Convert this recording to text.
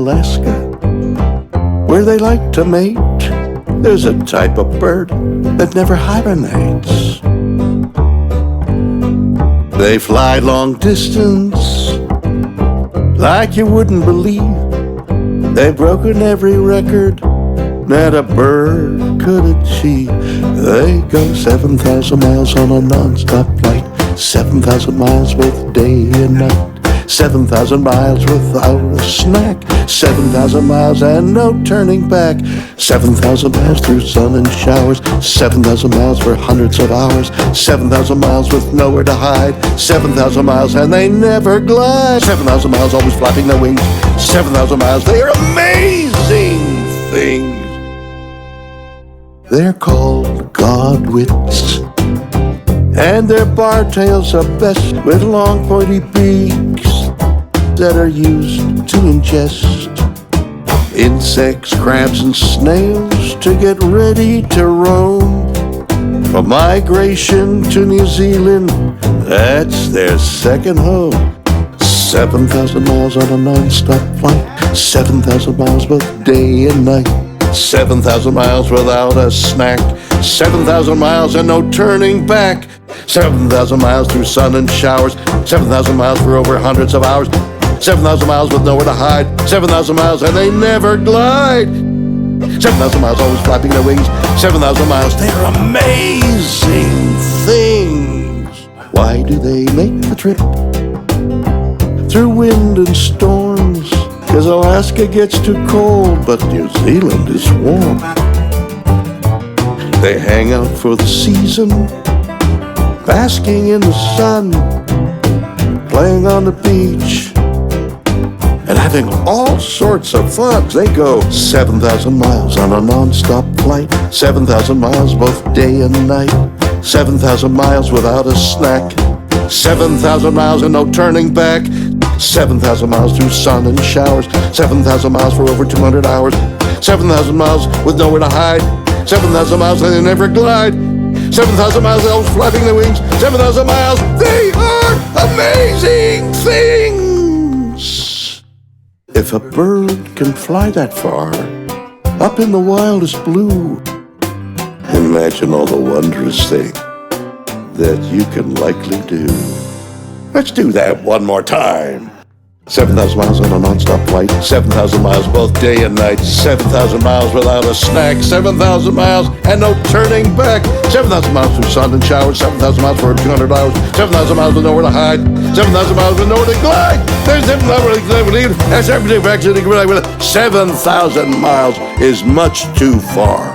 Alaska, where they like to mate. There's a type of bird that never hibernates. They fly long distance like you wouldn't believe. They've broken every record that a bird could achieve. They go 7,000 miles on a non-stop flight, 7,000 miles both day and night, 7,000 miles without a snack, 7,000 miles and no turning back, 7,000 miles through sun and showers, 7,000 miles for hundreds of hours, 7,000 miles with nowhere to hide, 7,000 miles and they never glide, 7,000 miles always flapping their wings, 7,000 miles, they are amazing things. They're called godwits, and their bar tails are best, with long pointy beaks that are used to ingest insects, crabs, and snails to get ready to roam. For migration to New Zealand, that's their second home. 7,000 miles on a non-stop flight, 7,000 miles both day and night, 7,000 miles without a snack, 7,000 miles and no turning back, 7,000 miles through sun and showers, 7,000 miles for over hundreds of hours, 7,000 miles with nowhere to hide, 7,000 miles and they never glide, 7,000 miles always flapping their wings, 7,000 miles, they're amazing things. Why do they make the trip through wind and storms? 'Cause Alaska gets too cold, but New Zealand is warm. They hang out for the season, basking in the sun, playing on the beach, and having all sorts of fun. They go 7,000 miles on a non-stop flight, 7,000 miles both day and night, 7,000 miles without a snack, 7,000 miles and no turning back, 7,000 miles through sun and showers, 7,000 miles for over 200 hours, 7,000 miles with nowhere to hide, 7,000 miles and they never glide, 7,000 miles elves flapping their wings, 7,000 miles, they are amazing things. If a bird can fly that far, up in the wildest blue, imagine all the wondrous things that you can likely do. Let's do that one more time. 7,000 miles on a non-stop flight, 7,000 miles both day and night, 7,000 miles without a snack, 7,000 miles and no turning back, 7,000 miles through sun and showers, 7,000 miles for 200 hours, 7,000 miles with nowhere to hide, 7,000 miles with nowhere to glide, 7,000 miles is much too far.